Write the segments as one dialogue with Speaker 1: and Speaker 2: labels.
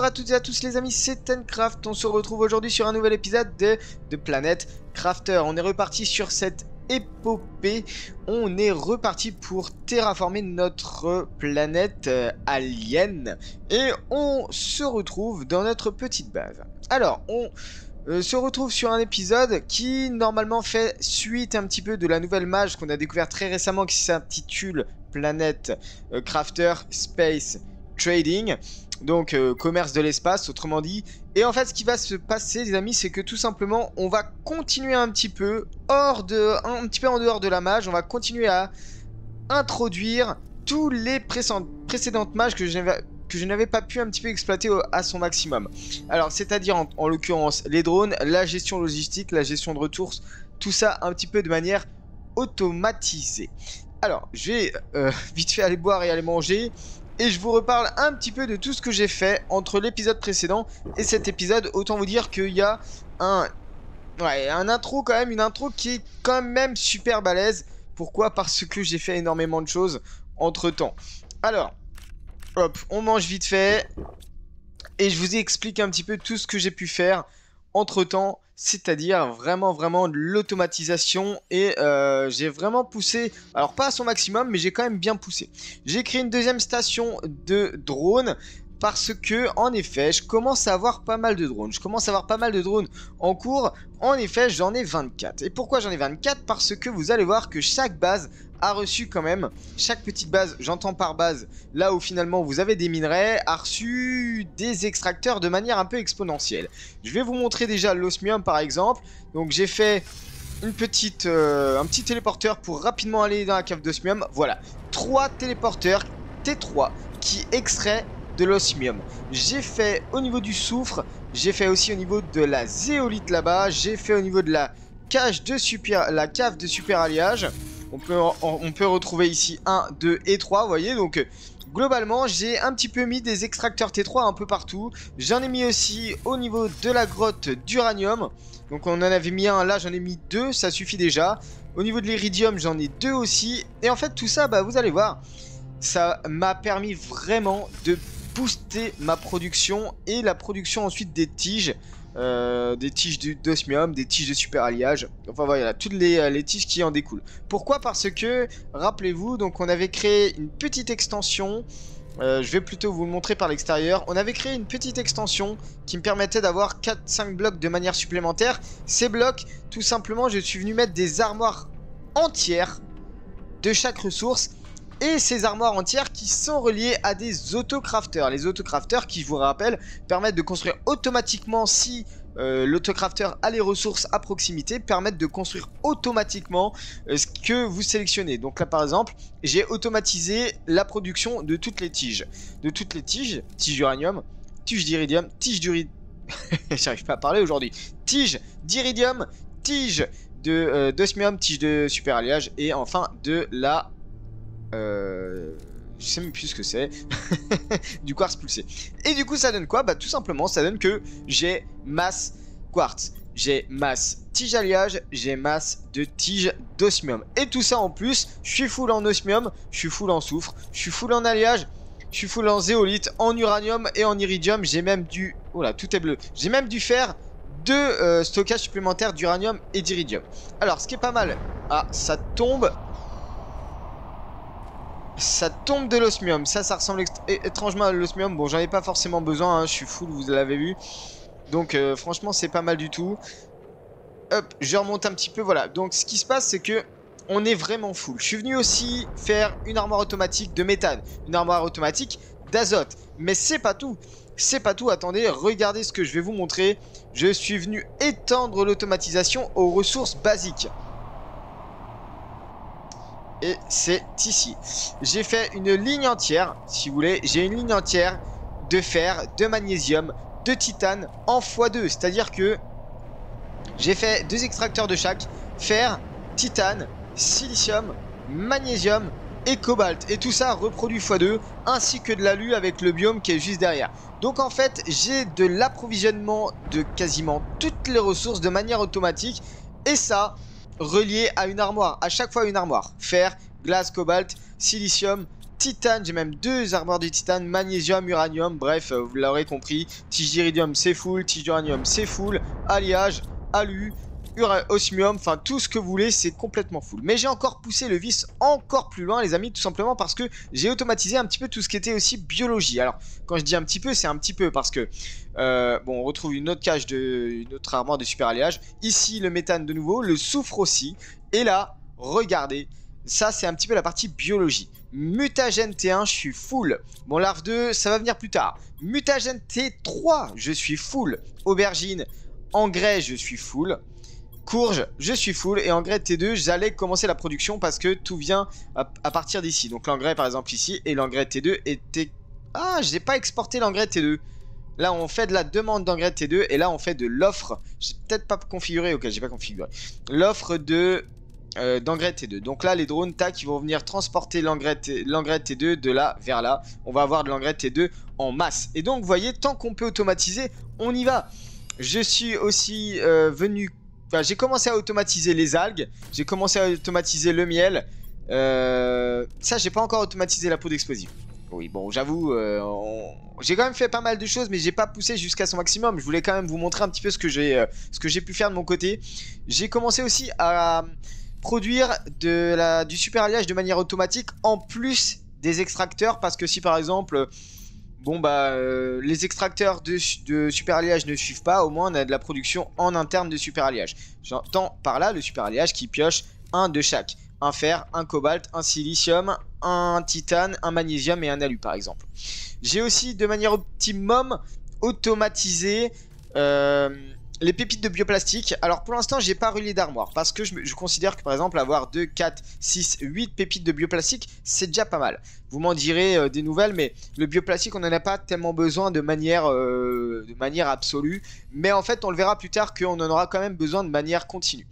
Speaker 1: à toutes et à tous les amis, c'est Tencraft. On se retrouve aujourd'hui sur un nouvel épisode de Planet Crafter. On est reparti sur cette épopée. On est reparti pour terraformer notre planète alien. Et on se retrouve dans notre petite base. Alors, on se retrouve sur un épisode qui normalement fait suite un petit peu de la nouvelle mage qu'on a découvert très récemment, qui s'intitule Planet Crafter Space Trading. Donc commerce de l'espace, autrement dit. Et en fait, ce qui va se passer, les amis, c'est que tout simplement, on va continuer un petit peu en dehors de la mage. On va continuer à introduire tous les précédentes mages que je n'avais pas pu un petit peu exploiter à son maximum. Alors, c'est-à-dire en l'occurrence les drones, la gestion logistique, la gestion de ressources, tout ça un petit peu de manière automatisée. Alors, je vais vite fait aller boire et aller manger. Et je vous reparle un petit peu de tout ce que j'ai fait entre l'épisode précédent et cet épisode. Autant vous dire qu'il y a un intro quand même, une intro qui est quand même super balèze. Pourquoi? Parce que j'ai fait énormément de choses entre temps. Alors, hop, on mange vite fait. Et je vous explique un petit peu tout ce que j'ai pu faire entre temps. C'est-à-dire vraiment de l'automatisation. Et j'ai vraiment poussé, alors pas à son maximum, mais j'ai quand même bien poussé. J'ai créé une deuxième station de drones. Parce que, en effet, je commence à avoir pas mal de drones. Je commence à avoir pas mal de drones en cours. En effet, j'en ai 24. Et pourquoi j'en ai 24? Parce que vous allez voir que chaque base a reçu quand même, chaque petite base, j'entends par base, là où finalement vous avez des minerais, a reçu des extracteurs de manière un peu exponentielle. Je vais vous montrer déjà l'osmium par exemple. Donc j'ai fait un petit téléporteur pour rapidement aller dans la cave d'osmium. Voilà, 3 téléporteurs T3 qui extraient de l'osmium. J'ai fait au niveau du soufre, j'ai fait aussi au niveau de la zéolite là-bas, j'ai fait au niveau de la cave de super alliage. On peut retrouver ici 1, 2 et 3, vous voyez. Donc globalement, j'ai un petit peu mis des extracteurs T3 un peu partout. J'en ai mis aussi au niveau de la grotte d'uranium. Donc on en avait mis un, là j'en ai mis 2, ça suffit déjà. Au niveau de l'iridium, j'en ai 2 aussi. Et en fait tout ça, bah, vous allez voir, ça m'a permis vraiment de booster ma production et la production ensuite des tiges d'osmium, des tiges de super alliage, enfin voilà, toutes les tiges qui en découlent. Pourquoi? Parce que, rappelez-vous, donc on avait créé une petite extension, je vais plutôt vous le montrer par l'extérieur. On avait créé une petite extension qui me permettait d'avoir 4-5 blocs de manière supplémentaire. Ces blocs, tout simplement, je suis venu mettre des armoires entières de chaque ressource. Et ces armoires entières qui sont reliées à des autocrafters. Les autocrafters qui, je vous rappelle, permettent de construire automatiquement, si l'autocrafter a les ressources à proximité, permettent de construire automatiquement ce que vous sélectionnez. Donc là par exemple, j'ai automatisé la production de toutes les tiges. Tiges d'uranium, tiges d'iridium, tiges d'uridium. J'arrive pas à parler aujourd'hui. Tiges d'iridium, tiges d'osmium, tiges de super alliage et enfin de la... je sais même plus ce que c'est. Du quartz pulsé. Et du coup ça donne quoi? Bah tout simplement ça donne que j'ai masse quartz, j'ai masse tige alliage, j'ai masse de tige d'osmium. Et tout ça en plus, je suis full en osmium, je suis full en soufre, je suis full en alliage, je suis full en zéolite, en uranium et en iridium. J'ai même du... Oh là, tout est bleu. J'ai même dû faire 2 stockages supplémentaires d'uranium et d'iridium. Alors ce qui est pas mal... Ah, ça tombe... Ça tombe de l'osmium, ça ressemble étrangement à l'osmium. Bon, j'en ai pas forcément besoin, hein. Je suis full, vous l'avez vu. Donc franchement c'est pas mal du tout. Hop, je remonte un petit peu, voilà. Donc ce qui se passe c'est que on est vraiment full. Je suis venu aussi faire une armoire automatique de méthane, une armoire automatique d'azote. Mais c'est pas tout, c'est pas tout, attendez, regardez ce que je vais vous montrer. Je suis venu étendre l'automatisation aux ressources basiques. Et c'est ici. J'ai fait une ligne entière, si vous voulez. J'ai une ligne entière de fer, de magnésium, de titane en x2. C'est-à-dire que j'ai fait 2 extracteurs de chaque. Fer, titane, silicium, magnésium et cobalt. Et tout ça reproduit x2. Ainsi que de l'alu avec le biome qui est juste derrière. Donc en fait, j'ai de l'approvisionnement de quasiment toutes les ressources de manière automatique. Et ça... relié à une armoire, à chaque fois une armoire. Fer, glace, cobalt, silicium, titane, j'ai même 2 armoires de titane, magnésium, uranium, bref, vous l'aurez compris. Tige d'iridium c'est full, tige d'uranium c'est full, alliage, alu, osmium, enfin tout ce que vous voulez, c'est complètement full. Mais j'ai encore poussé le vice encore plus loin les amis, tout simplement parce que j'ai automatisé un petit peu tout ce qui était aussi biologie. Alors quand je dis un petit peu, c'est un petit peu parce que bon, on retrouve une autre cage une autre armoire de super alliage. Ici le méthane de nouveau, le soufre aussi. Et là, regardez, ça c'est un petit peu la partie biologie. Mutagène T1, je suis full. Bon, larve 2, ça va venir plus tard. Mutagène T3, je suis full. Aubergine, engrais, je suis full. Courge, je suis full. Et engrais T2, j'allais commencer la production parce que tout vient à partir d'ici. Donc l'engrais par exemple ici. Et l'engrais T2 était... Ah, je n'ai pas exporté l'engrais T2. Là, on fait de la demande d'engrais T2. Et là, on fait de l'offre. J'ai peut-être pas configuré. Ok, j'ai pas configuré. L'offre d'engrais T2. Donc là, les drones, tac, ils vont venir transporter l'engrais T2 de là vers là. On va avoir de l'engrais T2 en masse. Et donc, vous voyez, tant qu'on peut automatiser, on y va. Je suis aussi venu... Enfin, j'ai commencé à automatiser les algues. J'ai commencé à automatiser le miel. Ça, j'ai pas encore automatisé la peau d'explosif. Oui, bon, j'avoue, j'ai quand même fait pas mal de choses, mais j'ai pas poussé jusqu'à son maximum. Je voulais quand même vous montrer un petit peu ce que j'ai pu faire de mon côté. J'ai commencé aussi à produire du super alliage de manière automatique en plus des extracteurs, parce que si par exemple... Bon bah les extracteurs de super alliage ne suivent pas, au moins on a de la production en interne de super alliage. J'entends par là le super alliage qui pioche un de chaque. Un fer, un cobalt, un silicium, un titane, un magnésium et un alu par exemple. J'ai aussi de manière optimum automatisé les pépites de bioplastique. Alors pour l'instant j'ai pas relié d'armoire parce que je considère que par exemple avoir 2, 4, 6, 8 pépites de bioplastique c'est déjà pas mal. Vous m'en direz des nouvelles, mais le bioplastique on n'en a pas tellement besoin de manière absolue. Mais en fait on le verra plus tard qu'on en aura quand même besoin de manière continue.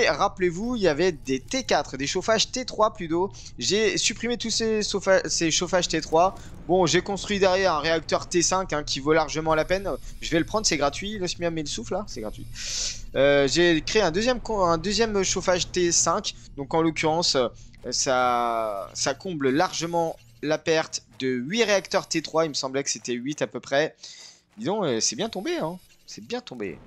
Speaker 1: Rappelez-vous, il y avait des T4, des chauffages T3 plutôt. J'ai supprimé tous ces chauffages T3. Bon, j'ai construit derrière un réacteur T5 hein, qui vaut largement la peine. Je vais le prendre, c'est gratuit. L'osmium et le souffle là, c'est gratuit. J'ai créé un deuxième chauffage T5. Donc en l'occurrence, ça comble largement la perte de 8 réacteurs T3. Il me semblait que c'était 8 à peu près. Disons, c'est bien tombé, hein. C'est bien tombé.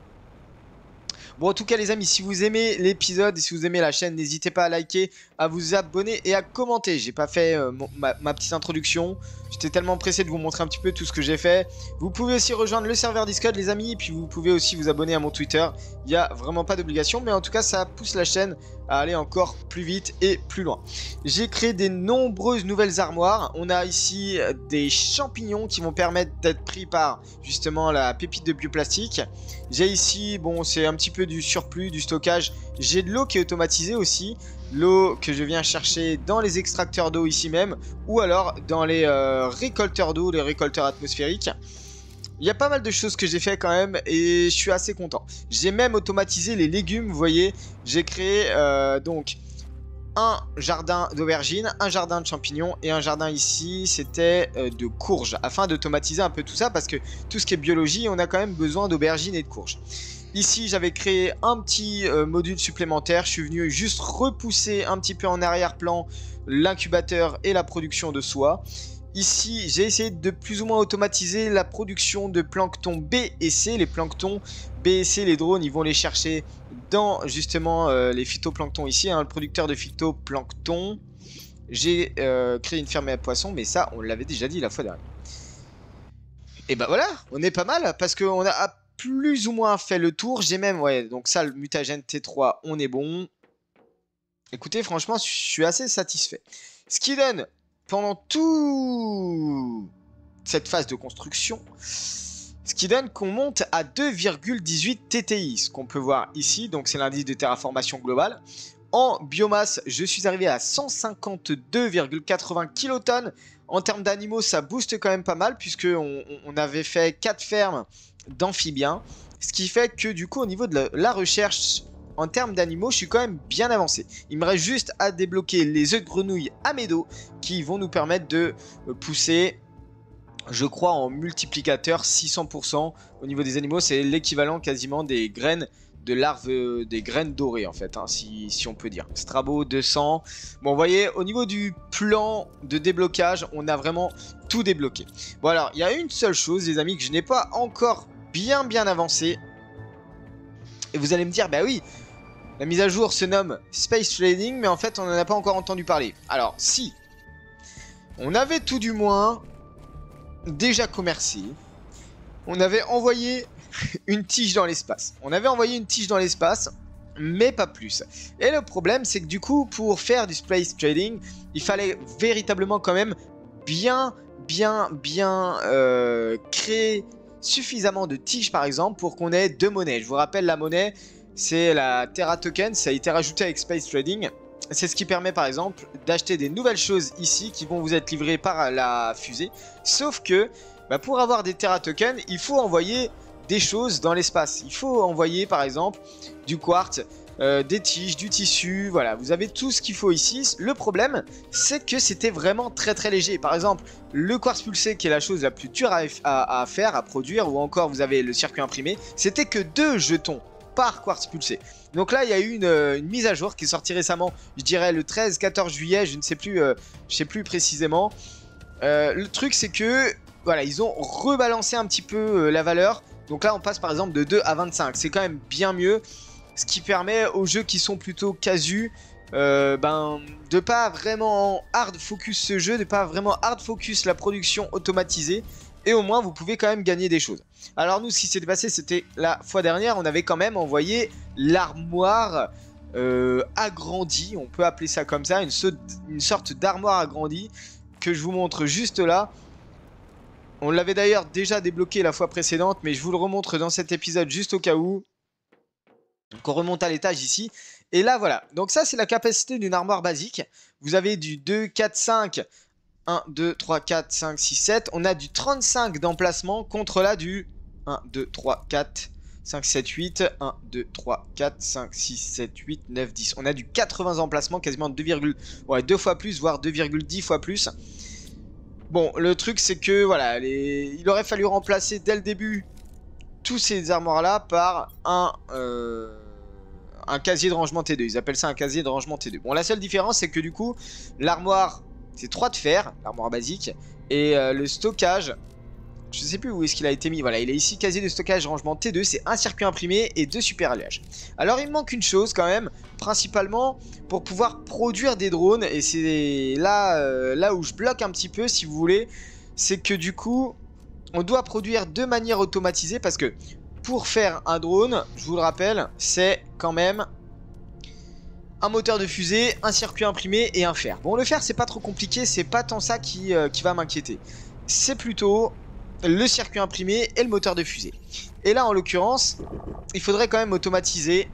Speaker 1: Bon, en tout cas les amis, si vous aimez l'épisode et si vous aimez la chaîne, n'hésitez pas à liker, à vous abonner et à commenter. J'ai pas fait ma petite introduction. J'étais tellement pressé de vous montrer un petit peu tout ce que j'ai fait. Vous pouvez aussi rejoindre le serveur Discord les amis. Et puis vous pouvez aussi vous abonner à mon Twitter. Il n'y a vraiment pas d'obligation. Mais en tout cas ça pousse la chaîne à aller encore plus vite et plus loin. J'ai créé des nombreuses nouvelles armoires. On a ici des champignons qui vont permettre d'être pris par justement la pépite de bioplastique. J'ai ici, bon c'est un petit peu du surplus, du stockage. J'ai de l'eau qui est automatisée aussi. L'eau que je viens chercher dans les extracteurs d'eau ici même. Ou alors dans les récolteurs d'eau, les récolteurs atmosphériques. Il y a pas mal de choses que j'ai fait quand même et je suis assez content. J'ai même automatisé les légumes, vous voyez. J'ai créé donc un jardin d'aubergines, un jardin de champignons et un jardin ici, c'était de courges. Afin d'automatiser un peu tout ça parce que tout ce qui est biologie, on a quand même besoin d'aubergines et de courges. Ici, j'avais créé un petit module supplémentaire. Je suis venu juste repousser un petit peu en arrière-plan l'incubateur et la production de soie. Ici, j'ai essayé de plus ou moins automatiser la production de plancton B et C. Les planctons B et C, les drones, ils vont les chercher dans justement les phytoplanctons ici. Hein, le producteur de phytoplancton. J'ai créé une ferme à poissons, mais ça, on l'avait déjà dit la fois dernière. Et bah voilà, on est pas mal parce qu'on a plus ou moins fait le tour. J'ai même, ouais, donc ça, le mutagène T3, on est bon. Écoutez, franchement, je suis assez satisfait. Ce qui donne, pendant toute cette phase de construction, ce qui donne qu'on monte à 2,18 TTI. Ce qu'on peut voir ici, donc c'est l'indice de terraformation globale. En biomasse, je suis arrivé à 152,80 kilotonnes. En termes d'animaux, ça booste quand même pas mal, puisqu'on avait fait 4 fermes d'amphibiens. Ce qui fait que du coup, au niveau de la recherche, en termes d'animaux, je suis quand même bien avancé. Il me reste juste à débloquer les œufs de grenouille à médo, qui vont nous permettre de pousser, je crois, en multiplicateur 600%. Au niveau des animaux, c'est l'équivalent quasiment des graines larves, des graines dorées en fait, hein, si on peut dire. Strabo 200. Bon, vous voyez, au niveau du plan de déblocage, on a vraiment tout débloqué. Bon, alors, il y a une seule chose, les amis, que je n'ai pas encore bien avancé. Et vous allez me dire, bah oui, la mise à jour se nomme Space Trading, mais en fait, on n'en a pas encore entendu parler. Alors, si on avait tout du moins déjà commercé, on avait envoyé une tige dans l'espace. On avait envoyé une tige dans l'espace, mais pas plus. Et le problème, c'est que du coup, pour faire du Space Trading, il fallait véritablement quand même bien créer suffisamment de tiges, par exemple, pour qu'on ait 2 monnaies. Je vous rappelle, la monnaie, c'est la Terra Token. Ça a été rajouté avec Space Trading. C'est ce qui permet, par exemple, d'acheter des nouvelles choses ici qui vont vous être livrées par la fusée. Sauf que, bah, pour avoir des Terra Tokens, il faut envoyer des choses dans l'espace. Il faut envoyer, par exemple, du quartz, des tiges, du tissu, voilà, vous avez tout ce qu'il faut ici. Le problème, c'est que c'était vraiment très léger. Par exemple, le quartz pulsé, qui est la chose la plus dure à faire, à produire, ou encore vous avez le circuit imprimé, c'était que 2 jetons par quartz pulsé. Donc là, il y a eu une mise à jour qui est sortie récemment, je dirais le 13-14 juillet, je ne sais plus précisément. Le truc, c'est que, voilà, ils ont rebalancé un petit peu la valeur. Donc là, on passe par exemple de 2 à 25. C'est quand même bien mieux. Ce qui permet aux jeux qui sont plutôt casus de pas vraiment hard focus ce jeu, de pas vraiment hard focus la production automatisée. Et au moins, vous pouvez quand même gagner des choses. Alors nous, ce qui s'était passé, c'était la fois dernière, on avait quand même envoyé l'armoire agrandie. On peut appeler ça comme ça, une sorte d'armoire agrandie que je vous montre juste là. On l'avait d'ailleurs déjà débloqué la fois précédente, mais je vous le remontre dans cet épisode juste au cas où. Donc on remonte à l'étage ici. Et là, voilà. Donc ça, c'est la capacité d'une armoire basique. Vous avez du 2, 4, 5... 1, 2, 3, 4, 5, 6, 7. On a du 35 d'emplacement contre là du 1, 2, 3, 4, 5, 7, 8. 1, 2, 3, 4, 5, 6, 7, 8, 9, 10. On a du 80 emplacements, quasiment 2 fois plus, voire 2,10 fois plus. Bon, le truc, c'est que, voilà, il aurait fallu remplacer dès le début tous ces armoires-là par un casier de rangement T2. Ils appellent ça un casier de rangement T2. Bon, la seule différence, c'est que du coup, l'armoire... c'est 3 de fer, l'armoire basique. Et le stockage, je sais plus où est-ce qu'il a été mis. Voilà, il est ici, casier de stockage rangement T2. C'est un circuit imprimé et 2 super alliages. Alors il me manque une chose quand même, principalement pour pouvoir produire des drones. Et c'est là où je bloque un petit peu, si vous voulez. C'est que du coup, on doit produire de manière automatisée. Parce que pour faire un drone, je vous le rappelle, c'est quand même... un moteur de fusée, un circuit imprimé et un fer. Bon, le fer, c'est pas trop compliqué, c'est pas tant ça qui va m'inquiéter. C'est plutôt le circuit imprimé et le moteur de fusée. Et là, en l'occurrence, il faudrait quand même automatiser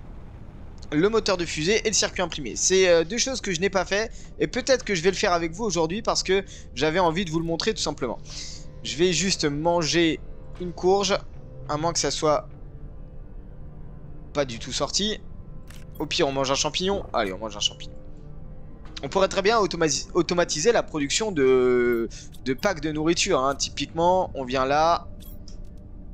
Speaker 1: le moteur de fusée et le circuit imprimé. C'est 2 choses que je n'ai pas fait et peut-être que je vais le faire avec vous aujourd'hui parce que j'avais envie de vous le montrer tout simplement. Je vais juste manger une courge, à moins que ça soit pas du tout sorti. Au pire, on mange un champignon. Allez, on mange un champignon. On pourrait très bien automatiser la production de packs de nourriture. Hein. Typiquement, on vient là.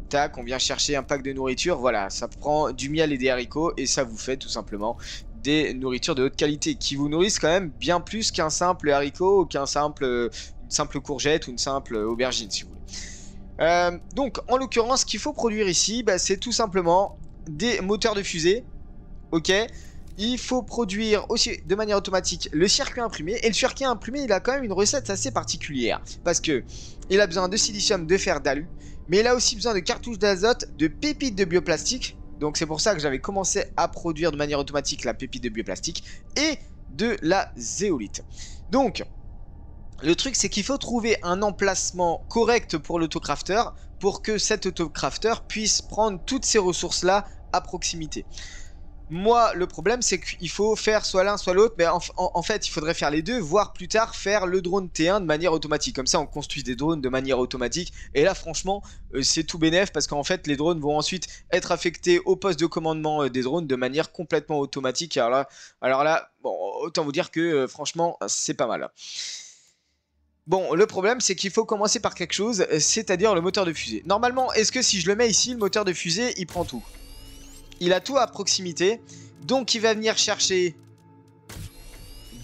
Speaker 1: Tac, on vient chercher un pack de nourriture. Voilà, ça prend du miel et des haricots. Et ça vous fait tout simplement des nourritures de haute qualité. Qui vous nourrissent quand même bien plus qu'un simple haricot ou qu'une simple courgette ou une simple aubergine, si vous voulez. Donc, en l'occurrence, ce qu'il faut produire ici, bah, c'est tout simplement des moteurs de fusée. Ok, il faut produire aussi de manière automatique le circuit imprimé. Et le circuit imprimé, il a quand même une recette assez particulière. Parce que il a besoin de silicium, de fer, d'alu. Mais il a aussi besoin de cartouches d'azote, de pépites de bioplastique. Donc c'est pour ça que j'avais commencé à produire de manière automatique la pépite de bioplastique. Et de la zéolite. Donc, le truc, c'est qu'il faut trouver un emplacement correct pour l'autocrafter. Pour que cet autocrafter puisse prendre toutes ces ressources-là à proximité. Moi, le problème, c'est qu'il faut faire soit l'un, soit l'autre. Mais en fait, il faudrait faire les deux, voire plus tard faire le drone T1 de manière automatique. Comme ça, on construit des drones de manière automatique. Et là, franchement, c'est tout bénef parce qu'en fait, les drones vont ensuite être affectés au poste de commandement des drones de manière complètement automatique. Alors là bon, autant vous dire que franchement, c'est pas mal. Bon, le problème, c'est qu'il faut commencer par quelque chose, c'est-à-dire le moteur de fusée. Normalement, est-ce que si je le mets ici, le moteur de fusée, il prend tout ? Il a tout à proximité. Donc il va venir chercher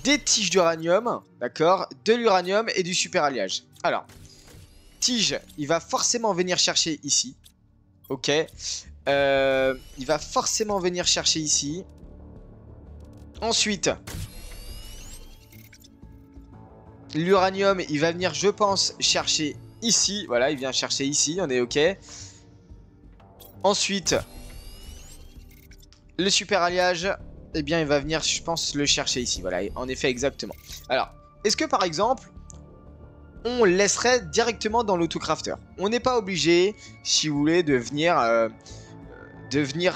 Speaker 1: des tiges d'uranium, d'accord, de l'uranium et du super alliage. Alors, tige, il va forcément venir chercher ici. Ok. Il va forcément venir chercher ici. Ensuite, l'uranium, il va venir, je pense, chercher ici. Voilà, il vient chercher ici, on est ok. Ensuite, le super alliage, eh bien, il va venir, je pense, le chercher ici. Voilà, en effet, exactement. Alors, est-ce que, par exemple, on laisserait directement dans l'autocrafter? On n'est pas obligé, si vous voulez, de venir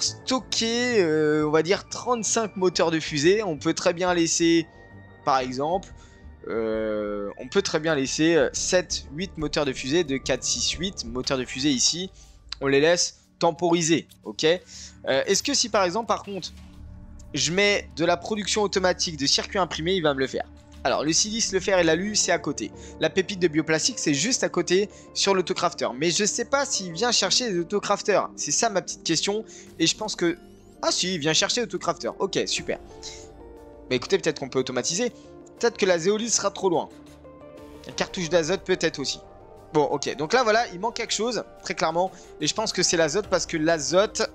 Speaker 1: stocker, on va dire, 35 moteurs de fusée. On peut très bien laisser, par exemple, on peut très bien laisser 7, 8 moteurs de fusée, de 4, 6, 8 moteurs de fusée ici. On les laisse temporiser, ok. Est-ce que si, par exemple, par contre, je mets de la production automatique de circuits imprimés, il va me le faire. Alors, le silice, le fer et l'alu, c'est à côté. La pépite de bioplastique, c'est juste à côté sur l'autocrafter. Mais je sais pas s'il vient chercher les autocrafters. C'est ça ma petite question. Et je pense que... Ah si, il vient chercher l'autocrafter. Ok, super. Mais écoutez, peut-être qu'on peut automatiser. Peut-être que la zéolite sera trop loin. La cartouche d'azote peut-être aussi. Bon, ok. Donc là, voilà, il manque quelque chose, très clairement. Et je pense que c'est l'azote parce que l'azote...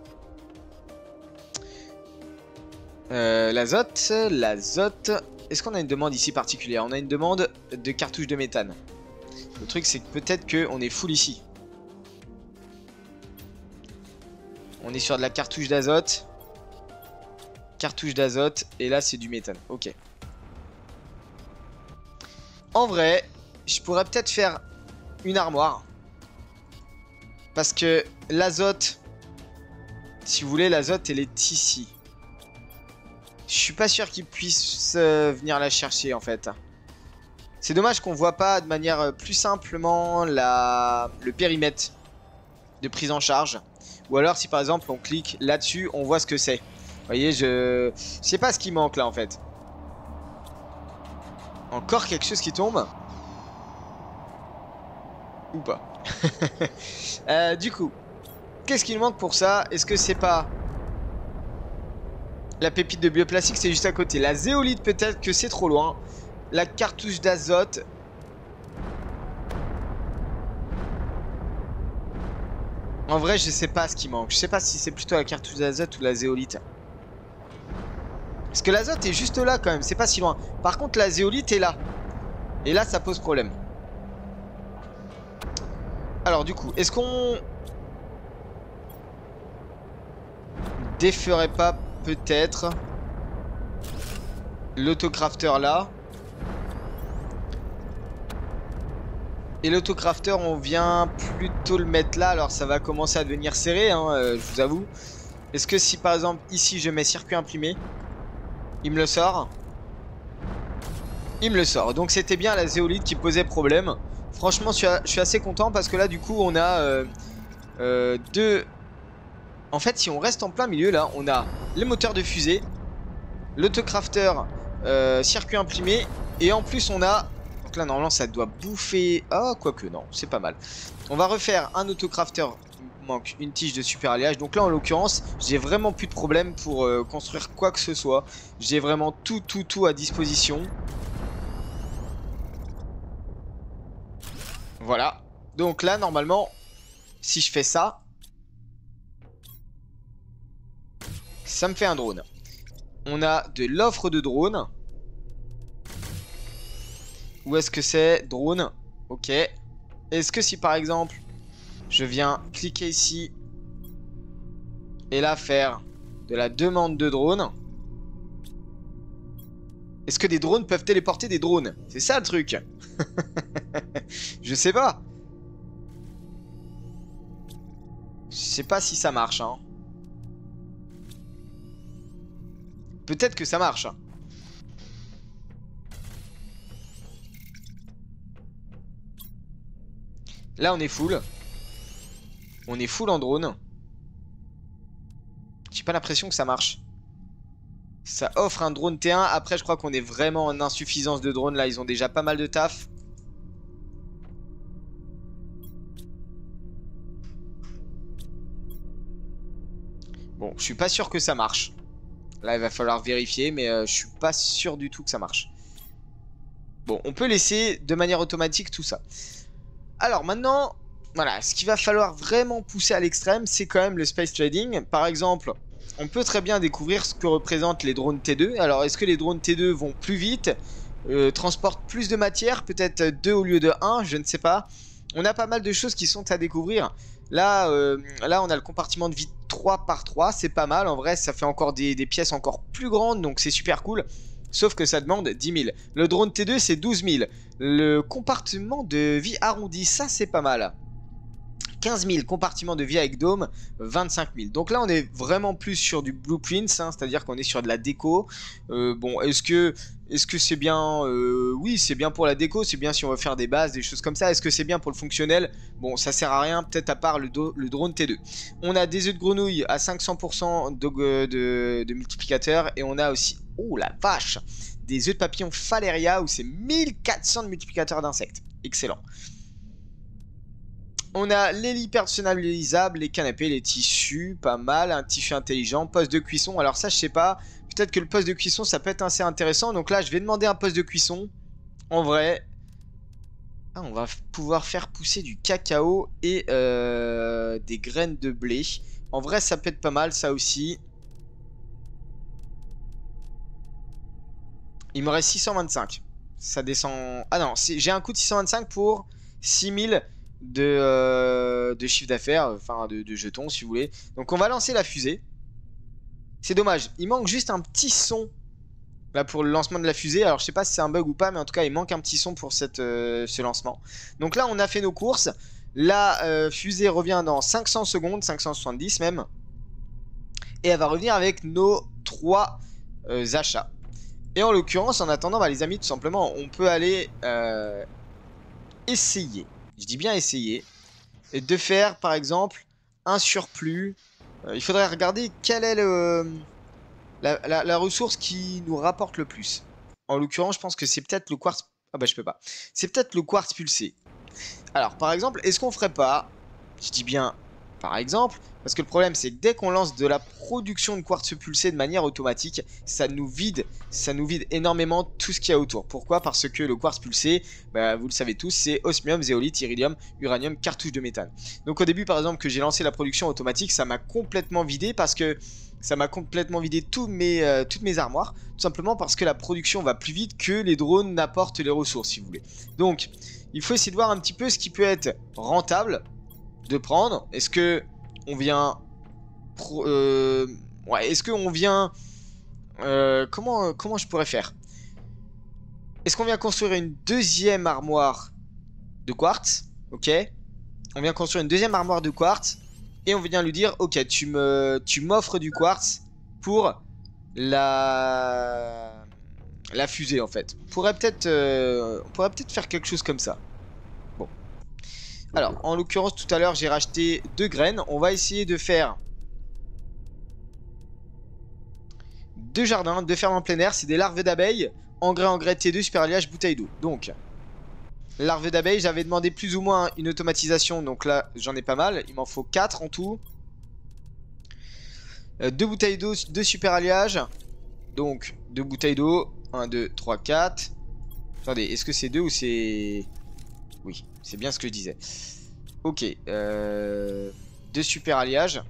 Speaker 1: l'azote... Est-ce qu'on a une demande ici particulière? On a une demande de cartouche de méthane. Le truc, c'est que peut-être qu'on est full ici. On est sur de la cartouche d'azote. Cartouche d'azote. Et là, c'est du méthane. Ok. En vrai, je pourrais peut-être faire une armoire. Parce que l'azote... Si vous voulez, l'azote, elle est ici. Je suis pas sûr qu'il puisse venir la chercher en fait. C'est dommage qu'on voit pas de manière plus simplement le périmètre de prise en charge. Ou alors si par exemple on clique là-dessus, on voit ce que c'est. Vous voyez, je sais pas ce qui manque là en fait. Encore quelque chose qui tombe. Ou pas. Du coup, qu'est-ce qu'il manque pour ça? Est-ce que c'est pas... La pépite de bioplastique, c'est juste à côté. La zéolite, peut-être que c'est trop loin. La cartouche d'azote. En vrai, je sais pas ce qui manque. Je sais pas si c'est plutôt la cartouche d'azote ou la zéolite. Parce que l'azote est juste là quand même. C'est pas si loin. Par contre, la zéolite est là. Et là, ça pose problème. Alors, du coup, est-ce qu'on... déferait pas peut-être l'autocrafter là? Et l'autocrafter, on vient plutôt le mettre là. Alors ça va commencer à devenir serré, hein, je vous avoue. Est-ce que si par exemple ici je mets circuit imprimé, il me le sort? Il me le sort. Donc c'était bien la zéolite qui posait problème. Franchement je suis assez content parce que là du coup on a deux... En fait si on reste en plein milieu là, on a les moteurs de fusée, l'autocrafter, circuit imprimé, et en plus on a... Donc là normalement ça doit bouffer... Ah quoique non, c'est pas mal. On va refaire un autocrafter, il manque une tige de super alliage. Donc là en l'occurrence j'ai vraiment plus de problème pour construire quoi que ce soit. J'ai vraiment tout à disposition. Voilà. Donc là normalement si je fais ça, ça me fait un drone. On a de l'offre de drone. Où est-ce que c'est? Drone. Ok. Est-ce que si par exemple je viens cliquer ici et là faire de la demande de drone, est-ce que des drones peuvent téléporter des drones? C'est ça le truc. Je sais pas. Je sais pas si ça marche, hein. Peut-être que ça marche. Là on est full. On est full en drone. J'ai pas l'impression que ça marche. Ça offre un drone T1. Après je crois qu'on est vraiment en insuffisance de drone. Là ils ont déjà pas mal de taf. Bon, je suis pas sûr que ça marche. Là, il va falloir vérifier, mais je suis pas sûr du tout que ça marche. Bon, on peut laisser de manière automatique tout ça. Alors maintenant, voilà, ce qu'il va falloir vraiment pousser à l'extrême, c'est quand même le space trading. Par exemple, on peut très bien découvrir ce que représentent les drones T2. Alors, est-ce que les drones T2 vont plus vite, transportent plus de matière, peut-être 2 au lieu de 1, je ne sais pas. On a pas mal de choses qui sont à découvrir. Là, là on a le compartiment de vie 3 par 3, c'est pas mal. En vrai, ça fait encore des pièces encore plus grandes, donc c'est super cool. Sauf que ça demande 10 000. Le drone T2, c'est 12 000. Le compartiment de vie arrondi, ça c'est pas mal. 15 000, compartiment de vie avec dôme, 25 000. Donc là, on est vraiment plus sur du blueprint, hein, c'est-à-dire qu'on est sur de la déco. Bon, est-ce que c'est bien oui, c'est bien pour la déco, c'est bien si on veut faire des bases, des choses comme ça. Est-ce que c'est bien pour le fonctionnel? Bon, ça sert à rien, peut-être à part le drone T2. On a des œufs de grenouille à 500% de multiplicateur. Et on a aussi, oh la vache, des œufs de papillon Faleria où c'est 1400 de multiplicateur d'insectes. Excellent. On a les lits personnalisables, les canapés, les tissus, pas mal, un tissu intelligent, poste de cuisson. Alors ça, je sais pas, peut-être que le poste de cuisson, ça peut être assez intéressant. Donc là, je vais demander un poste de cuisson. En vrai, ah, on va pouvoir faire pousser du cacao et des graines de blé. En vrai, ça peut être pas mal, ça aussi. Il me reste 625. Ça descend... Ah non, j'ai un coût de 625 pour 6000 de chiffre d'affaires, enfin de jetons si vous voulez. Donc on va lancer la fusée. C'est dommage, il manque juste un petit son là pour le lancement de la fusée. Alors je sais pas si c'est un bug ou pas, mais en tout cas il manque un petit son pour ce lancement. Donc là on a fait nos courses. La fusée revient dans 500 secondes, 570 même. Et elle va revenir avec nos 3 achats. Et en l'occurrence, en attendant, bah, les amis, tout simplement, on peut aller essayer, je dis bien essayer, de faire, par exemple, un surplus. Il faudrait regarder quelle est la ressource qui nous rapporte le plus. En l'occurrence, je pense que c'est peut-être le quartz... Ah bah, je peux pas. C'est peut-être le quartz pulsé. Alors, par exemple, est-ce qu'on ferait pas... Je dis bien, par exemple... Parce que le problème, c'est que dès qu'on lance de la production de quartz pulsé de manière automatique, ça nous vide énormément tout ce qu'il y a autour. Pourquoi? Parce que le quartz pulsé, bah, vous le savez tous, c'est osmium, zéolite, iridium, uranium, cartouche de méthane. Donc au début, par exemple, que j'ai lancé la production automatique, ça m'a complètement vidé parce que ça m'a complètement vidé toutes mes armoires. Tout simplement parce que la production va plus vite que les drones n'apportent les ressources, si vous voulez. Donc, il faut essayer de voir un petit peu ce qui peut être rentable de prendre. Est-ce que... on vient... ouais, est-ce qu'on vient... comment je pourrais faire? Est-ce qu'on vient construire une deuxième armoire de quartz? Ok. On vient construire une deuxième armoire de quartz. Et on vient lui dire, ok, tu m'offres du quartz pour la fusée, en fait. On pourrait peut-être faire quelque chose comme ça. Bon. Alors, en l'occurrence, tout à l'heure, j'ai racheté 2 graines. On va essayer de faire 2 jardins, 2 fermes en plein air. C'est des larves d'abeilles. Engrais T2, super alliage, bouteille d'eau. Donc, larves d'abeilles, j'avais demandé plus ou moins une automatisation. Donc là, j'en ai pas mal. Il m'en faut 4 en tout. 2 bouteilles d'eau, 2 super alliages. Donc, 2 bouteilles d'eau. 1, 2, 3, 4. Attendez, est-ce que c'est 2 ou c'est... Oui, c'est bien ce que je disais. Ok. 2 super alliages.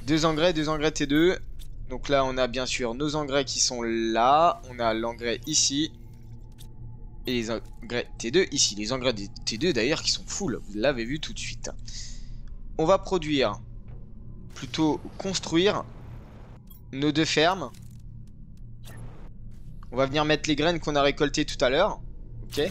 Speaker 1: 2 engrais T2. Donc là, on a bien sûr nos engrais qui sont là. On a l'engrais ici. Et les engrais T2 ici. Les engrais T2 d'ailleurs qui sont full. Vous l'avez vu tout de suite. On va produire, plutôt construire, nos 2 fermes. On va venir mettre les graines qu'on a récoltées tout à l'heure. Ok.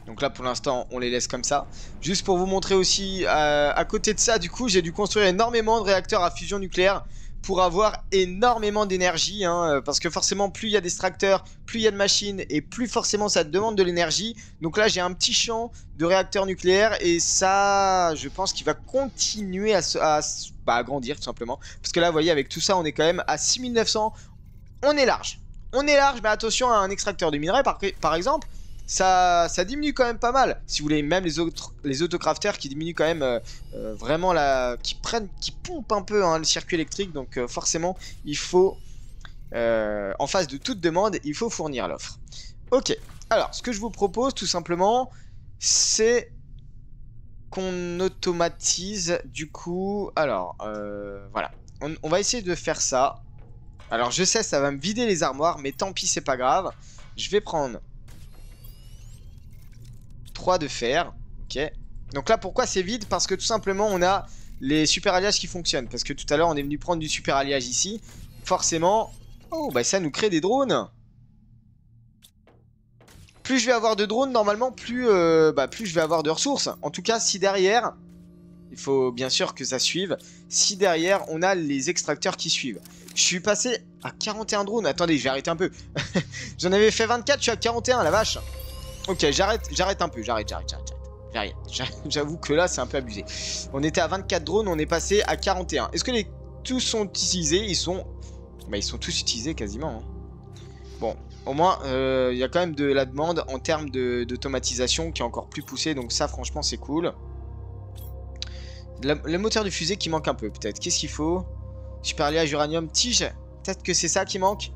Speaker 1: Donc là pour l'instant on les laisse comme ça. Juste pour vous montrer aussi, à côté de ça du coup j'ai dû construire énormément de réacteurs à fusion nucléaire pour avoir énormément d'énergie, hein, parce que forcément plus il y a d'extracteurs, plus il y a de machines et plus forcément ça demande de l'énergie. Donc là j'ai un petit champ de réacteurs nucléaires et ça je pense qu'il va continuer à grandir tout simplement. Parce que là vous voyez avec tout ça on est quand même à 6900, on est large. On est large, mais attention à un extracteur de minerais par exemple. ça diminue quand même pas mal. Si vous voulez, même les autocrafters qui diminuent quand même vraiment qui pompent un peu hein, le circuit électrique. Donc forcément, il faut, en face de toute demande, il faut fournir l'offre. Ok, alors ce que je vous propose tout simplement, c'est qu'on automatise du coup. Alors, voilà. On va essayer de faire ça. Alors je sais, ça va me vider les armoires, mais tant pis, c'est pas grave. Je vais prendre 3 de fer. Ok. Donc là, pourquoi c'est vide? Parce que tout simplement, on a les super alliages qui fonctionnent. Parce que tout à l'heure, on est venu prendre du super alliage ici. Forcément... Oh, bah ça nous crée des drones. Plus je vais avoir de drones, normalement, plus je vais avoir de ressources. En tout cas, si derrière... Il faut bien sûr que ça suive. Si derrière, on a les extracteurs qui suivent. Je suis passé à 41 drones. Attendez, je vais arrêter un peu. J'en avais fait 24, je suis à 41, la vache. Ok, j'arrête un peu. J'arrête. J'avoue que là, c'est un peu abusé. On était à 24 drones, on est passé à 41. Est-ce que tous sont utilisés? Ils sont tous utilisés quasiment. Hein. Bon, au moins, il y a quand même de la demande en termes d'automatisation qui est encore plus poussée. Donc ça, franchement, c'est cool. Le moteur du fusée qui manque un peu, peut-être. Qu'est-ce qu'il faut? Super alliage uranium tige. Peut-être que c'est ça qui manque.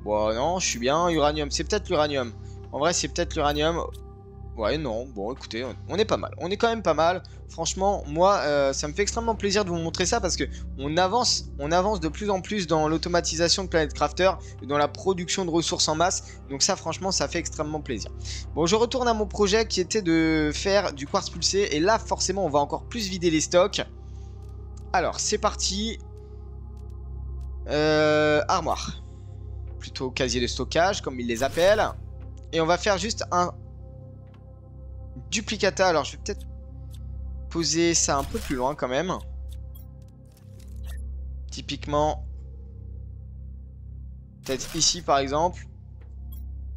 Speaker 1: Bon, non, je suis bien. Uranium, c'est peut-être l'uranium. En vrai, c'est peut-être l'uranium. Ouais, non. Bon, écoutez, on est pas mal. On est quand même pas mal. Franchement, moi, ça me fait extrêmement plaisir de vous montrer ça parce que on avance de plus en plus dans l'automatisation de Planet Crafter et dans la production de ressources en masse. Donc ça, franchement, ça fait extrêmement plaisir. Bon, je retourne à mon projet qui était de faire du quartz pulsé. Et là, forcément, on va encore plus vider les stocks. Alors, c'est parti. Armoire. Plutôt casier de stockage, comme ils les appellent. Et on va faire juste un duplicata. Alors, je vais peut-être poser ça un peu plus loin quand même. Typiquement, peut-être ici par exemple.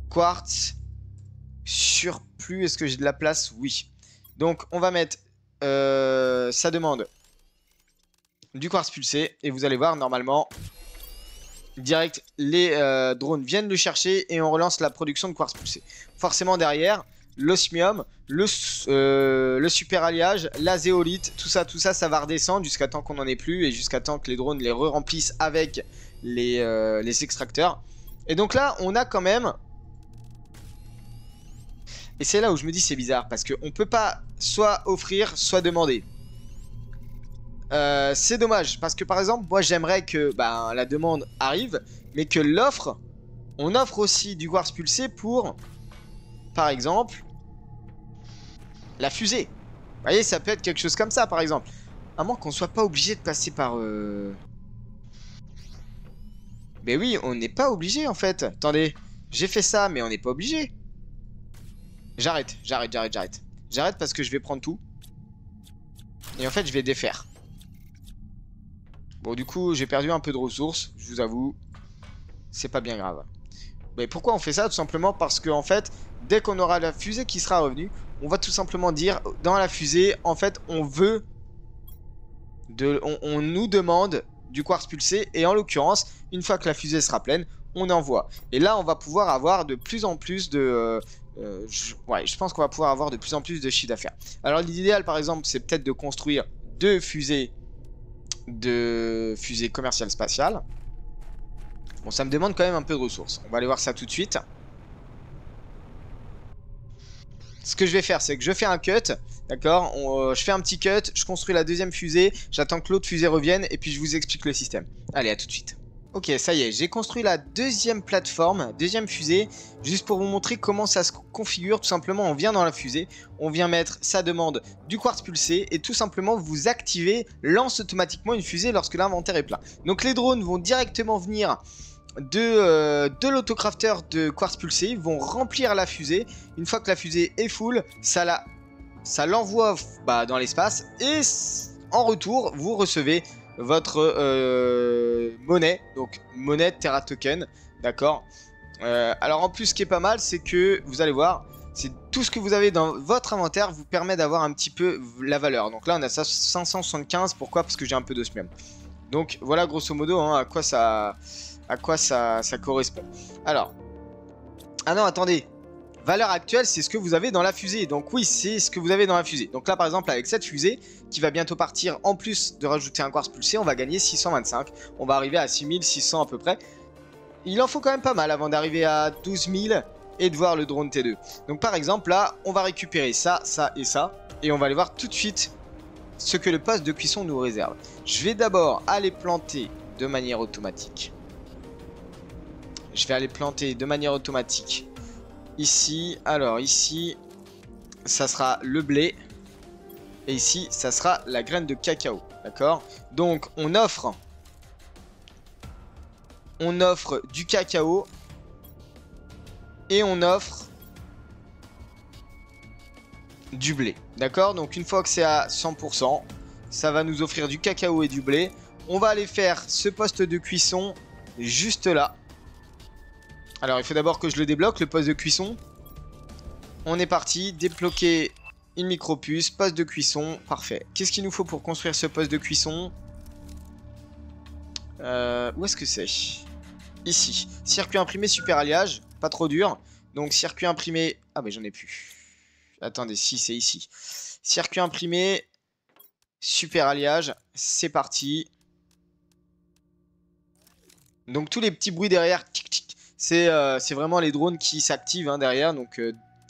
Speaker 1: Quartz. Surplus, est-ce que j'ai de la place? Oui. Donc, on va mettre... ça demande du quartz pulsé. Et vous allez voir, normalement... Direct, les drones viennent le chercher et on relance la production de quartz pulsé. Forcément derrière, l'osmium, le super alliage, la zéolite, tout ça, ça va redescendre jusqu'à temps qu'on n'en ait plus et jusqu'à temps que les drones les re-remplissent avec les extracteurs. Et donc là, on a quand même... Et c'est là où je me dis c'est bizarre parce qu'on peut pas soit offrir, soit demander. C'est dommage parce que par exemple moi j'aimerais que la demande arrive mais que l'offre, on offre aussi du quartz pulsé pour par exemple la fusée. Vous voyez, ça peut être quelque chose comme ça par exemple, à moins qu'on soit pas obligé de passer par mais oui, on n'est pas obligé en fait. Attendez, j'ai fait ça mais on n'est pas obligé. J'arrête parce que je vais prendre tout et en fait je vais défaire. Bon, du coup, j'ai perdu un peu de ressources, je vous avoue. C'est pas bien grave. Mais pourquoi on fait ça? Tout simplement parce que, en fait, dès qu'on aura la fusée qui sera revenue, on va tout simplement dire, dans la fusée, en fait, on veut... on nous demande du quartz pulsé. Et en l'occurrence, une fois que la fusée sera pleine, on envoie. Et là, on va pouvoir avoir de plus en plus de... je pense qu'on va pouvoir avoir de plus en plus de chiffre d'affaires. Alors, l'idéal, par exemple, c'est peut-être de construire 2 fusées commerciales spatiales. Bon, ça me demande quand même un peu de ressources. On va aller voir ça tout de suite. Ce que je vais faire, c'est que je fais un cut. D'accord, je fais un petit cut. Je construis la deuxième fusée. J'attends que l'autre fusée revienne. Et puis je vous explique le système. Allez, à tout de suite. Ok, ça y est, j'ai construit la deuxième plateforme, deuxième fusée, juste pour vous montrer comment ça se configure. Tout simplement, on vient dans la fusée, on vient mettre sa demande du quartz pulsé et tout simplement vous activez, lance automatiquement une fusée lorsque l'inventaire est plein. Donc les drones vont directement venir de l'autocrafter de quartz pulsé, ils vont remplir la fusée. Une fois que la fusée est full, ça l'envoie dans l'espace et en retour, vous recevez votre monnaie, donc monnaie Terra Token, d'accord. Alors en plus, ce qui est pas mal, c'est que vous allez voir, c'est tout ce que vous avez dans votre inventaire vous permet d'avoir un petit peu la valeur. Donc là, on a ça 575. Pourquoi? Parce que j'ai un peu d'osmium. Donc voilà, grosso modo, hein, à quoi ça correspond. Alors, ah non, attendez, valeur actuelle, c'est ce que vous avez dans la fusée. Donc oui, c'est ce que vous avez dans la fusée. Donc là, par exemple, avec cette fusée, qui va bientôt partir, en plus de rajouter un quartz pulsé, on va gagner 625. On va arriver à 6600 à peu près. Il en faut quand même pas mal avant d'arriver à 12 000 et de voir le drone T2. Donc par exemple, là, on va récupérer ça, ça et ça. Et on va aller voir tout de suite ce que le poste de cuisson nous réserve. Je vais d'abord aller planter de manière automatique. Je vais aller planter de manière automatique. Ici, alors ici, ça sera le blé. Et ici, ça sera la graine de cacao. D'accord? Donc, on offre du cacao. Et on offre du blé. D'accord? Donc, une fois que c'est à 100%, ça va nous offrir du cacao et du blé. On va aller faire ce poste de cuisson juste là. Alors, il faut d'abord que je le débloque, le poste de cuisson. On est parti, débloquer une micro-puce, poste de cuisson, parfait. Qu'est-ce qu'il nous faut pour construire ce poste de cuisson? Où est-ce que c'est? Ici. Circuit imprimé, super alliage, pas trop dur. Donc, circuit imprimé... Ah, mais j'en ai plus. Attendez, si, c'est ici. Circuit imprimé, super alliage, c'est parti. Donc, tous les petits bruits derrière, tic, tic. C'est vraiment les drones qui s'activent hein, derrière. Donc,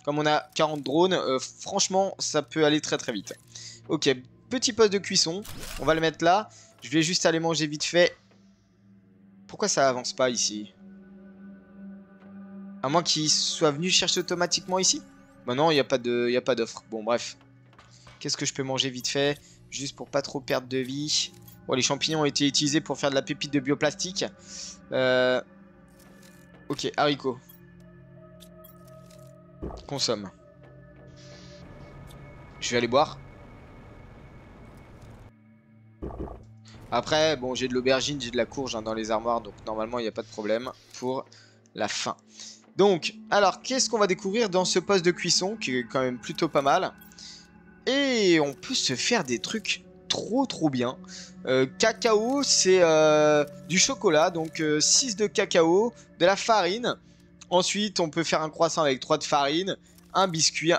Speaker 1: comme on a 40 drones, franchement, ça peut aller très très vite. Ok, petit poste de cuisson. On va le mettre là. Je vais juste aller manger vite fait. Pourquoi ça avance pas ici? À moins qu'il soit venu chercher automatiquement ici? Bah non, il n'y a pas d'offre. Bon, bref. Qu'est-ce que je peux manger vite fait? Juste pour pas trop perdre de vie. Bon, les champignons ont été utilisés pour faire de la pépite de bioplastique. Ok, haricots. Consomme. Je vais aller boire. Après, bon, j'ai de l'aubergine, j'ai de la courge hein, dans les armoires. Donc, normalement, il n'y a pas de problème pour la faim. Donc, alors, qu'est-ce qu'on va découvrir dans ce poste de cuisson qui est quand même plutôt pas mal. Et on peut se faire des trucs trop bien. Cacao, c'est du chocolat. Donc, 6 de cacao, de la farine. Ensuite, on peut faire un croissant avec 3 de farine, un biscuit.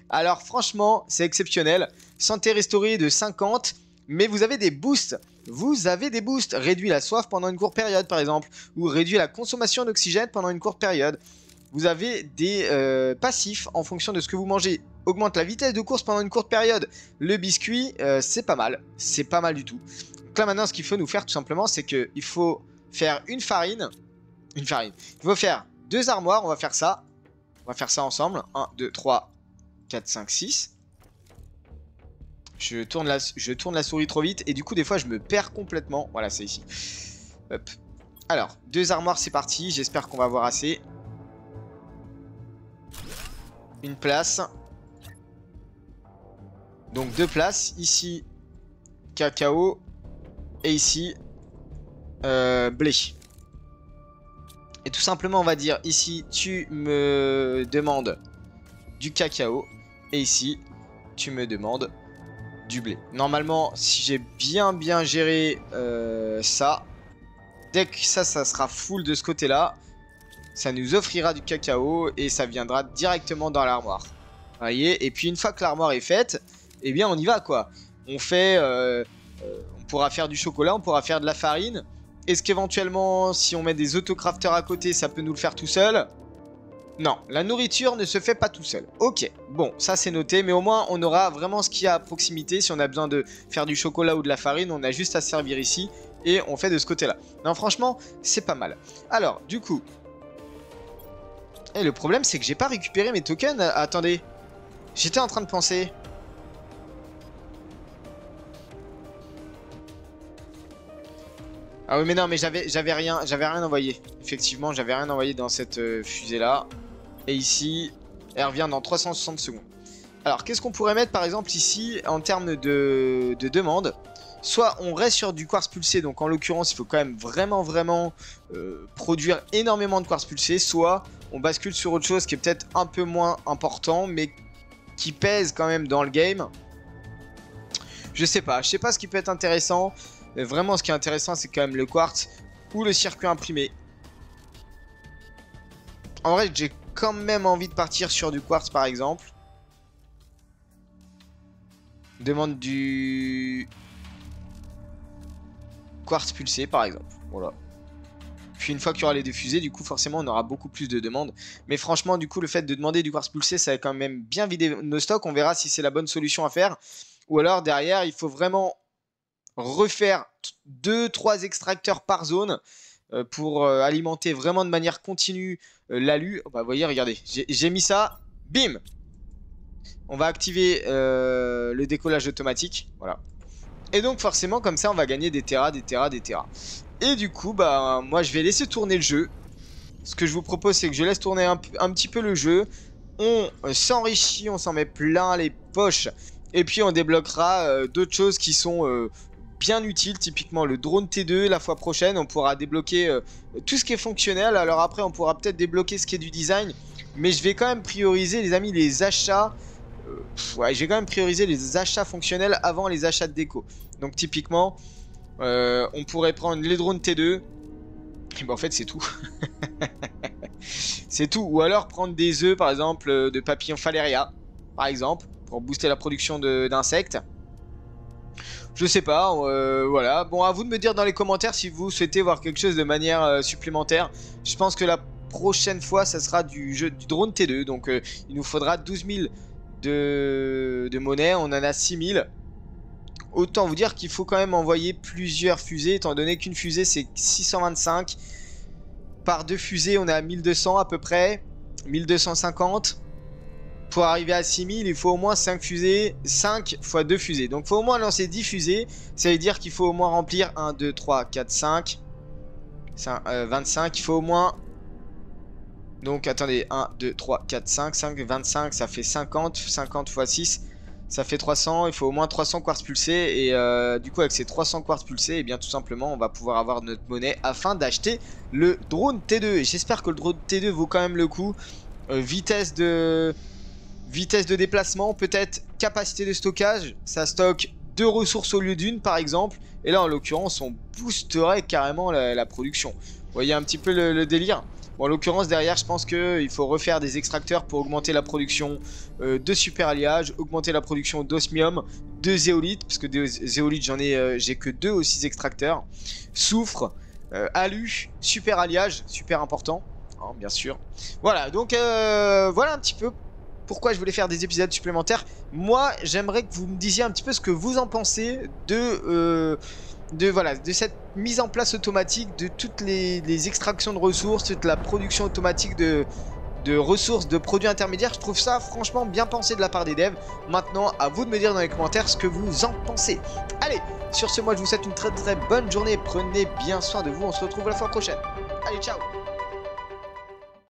Speaker 1: Alors, franchement, c'est exceptionnel. Santé restaurée de 50, mais vous avez des boosts. Vous avez des boosts. Réduit la soif pendant une courte période, par exemple. Ou réduit la consommation d'oxygène pendant une courte période. Vous avez des passifs en fonction de ce que vous mangez. Augmente la vitesse de course pendant une courte période. Le biscuit, c'est pas mal. C'est pas mal du tout. Donc là, maintenant, ce qu'il faut nous faire, tout simplement, c'est qu'il faut faire une farine. Il faut faire 2 armoires, on va faire ça. On va faire ça ensemble. 1, 2, 3, 4, 5, 6. Je tourne la souris trop vite et du coup des fois je me perds complètement. Voilà, c'est ici. Hop. Alors, 2 armoires, c'est parti. J'espère qu'on va avoir assez. Une place. Donc 2 places. Ici, cacao. Et ici, blé. Et tout simplement, on va dire ici, tu me demandes du cacao. Et ici, tu me demandes du blé. Normalement, si j'ai bien géré ça, dès que ça sera full de ce côté-là, ça nous offrira du cacao et ça viendra directement dans l'armoire. Vous voyez? Et puis une fois que l'armoire est faite, eh bien on y va quoi. On fait, on pourra faire du chocolat, on pourra faire de la farine. Est-ce qu'éventuellement, si on met des autocrafters à côté, ça peut nous le faire tout seul? Non, la nourriture ne se fait pas tout seul. Ok, bon, ça c'est noté, mais au moins on aura vraiment ce qu'il y a à proximité. Si on a besoin de faire du chocolat ou de la farine, on a juste à se servir ici et on fait de ce côté-là. Non, franchement, c'est pas mal. Alors, du coup... Et le problème, c'est que j'ai pas récupéré mes tokens. Attendez, j'étais en train de penser... Ah oui mais non mais j'avais rien envoyé. Effectivement j'avais rien envoyé dans cette fusée là. Et ici elle revient dans 360 secondes. Alors qu'est-ce qu'on pourrait mettre par exemple ici en termes de demande? Soit on reste sur du quartz pulsé, donc en l'occurrence il faut quand même vraiment produire énormément de quartz pulsé. Soit on bascule sur autre chose qui est peut-être un peu moins important mais qui pèse quand même dans le game. Je sais pas ce qui peut être intéressant. Mais vraiment, ce qui est intéressant, c'est quand même le quartz ou le circuit imprimé. En vrai, j'ai quand même envie de partir sur du quartz par exemple. Demande du quartz pulsé par exemple. Voilà. Puis une fois qu'il y aura les deux fusées, du coup forcément on aura beaucoup plus de demandes. Mais franchement du coup le fait de demander du quartz pulsé, ça va quand même bien vider nos stocks. On verra si c'est la bonne solution à faire. Ou alors derrière il faut vraiment refaire 2-3 extracteurs par zone pour alimenter vraiment de manière continue l'alu. Bah, vous voyez, regardez, j'ai mis ça, bim. On va activer le décollage automatique, voilà. Et donc forcément comme ça on va gagner des terras, des terras, des terras. Et du coup bah moi je vais laisser tourner le jeu. Ce que je vous propose c'est que je laisse tourner un petit peu le jeu. On s'enrichit, on s'en met plein les poches. Et puis on débloquera d'autres choses qui sont bien utiles. Typiquement le drone T2 la fois prochaine. On pourra débloquer tout ce qui est fonctionnel. Alors après on pourra peut-être débloquer ce qui est du design. Mais je vais quand même prioriser les amis les achats. Ouais, je vais quand même prioriser les achats fonctionnels avant les achats de déco. Donc typiquement on pourrait prendre les drones T2. Et ben en fait c'est tout. C'est tout. Ou alors prendre des œufs par exemple de papillon Phaleria. Par exemple. Pour booster la production d'insectes. Je sais pas. Voilà. Bon, à vous de me dire dans les commentaires si vous souhaitez voir quelque chose de manière supplémentaire. Je pense que la prochaine fois ça sera du drone T2. Donc il nous faudra 12 000 de monnaie. On en a 6 000. Autant vous dire qu'il faut quand même envoyer plusieurs fusées, étant donné qu'une fusée c'est 625. Par deux fusées on est à 1200 à peu près. 1250. Pour arriver à 6000 il faut au moins 5 fusées. 5 fois 2 fusées. Donc il faut au moins lancer 10 fusées. Ça veut dire qu'il faut au moins remplir 1, 2, 3, 4, 5. 25. Il faut au moins... Donc attendez, 1, 2, 3, 4, 5, 5, 25, ça fait 50. 50 fois 6. Ça fait 300, il faut au moins 300 quartz pulsés. Et du coup avec ces 300 quartz pulsés, et bien tout simplement on va pouvoir avoir notre monnaie afin d'acheter le drone T2. Et j'espère que le drone T2 vaut quand même le coup. Vitesse de déplacement, peut-être capacité de stockage. Ça stocke 2 ressources au lieu d'une par exemple. Et là en l'occurrence on boosterait carrément la production. Vous voyez un petit peu le délire. Bon, en l'occurrence derrière je pense qu'il faut refaire des extracteurs pour augmenter la production de super alliage, augmenter la production d'osmium, de zéolite, parce que des zéolites j'ai que 2 ou 6 extracteurs. Soufre, alu, super alliage, super important, hein, bien sûr. Voilà, donc voilà un petit peu pourquoi je voulais faire des épisodes supplémentaires. Moi j'aimerais que vous me disiez un petit peu ce que vous en pensez de cette mise en place automatique de toutes les extractions de ressources, toute la production automatique de ressources, de produits intermédiaires. Je trouve ça franchement bien pensé de la part des devs. Maintenant, à vous de me dire dans les commentaires ce que vous en pensez. Allez, sur ce, moi je vous souhaite une très très bonne journée. Prenez bien soin de vous, on se retrouve la fois prochaine. Allez, ciao!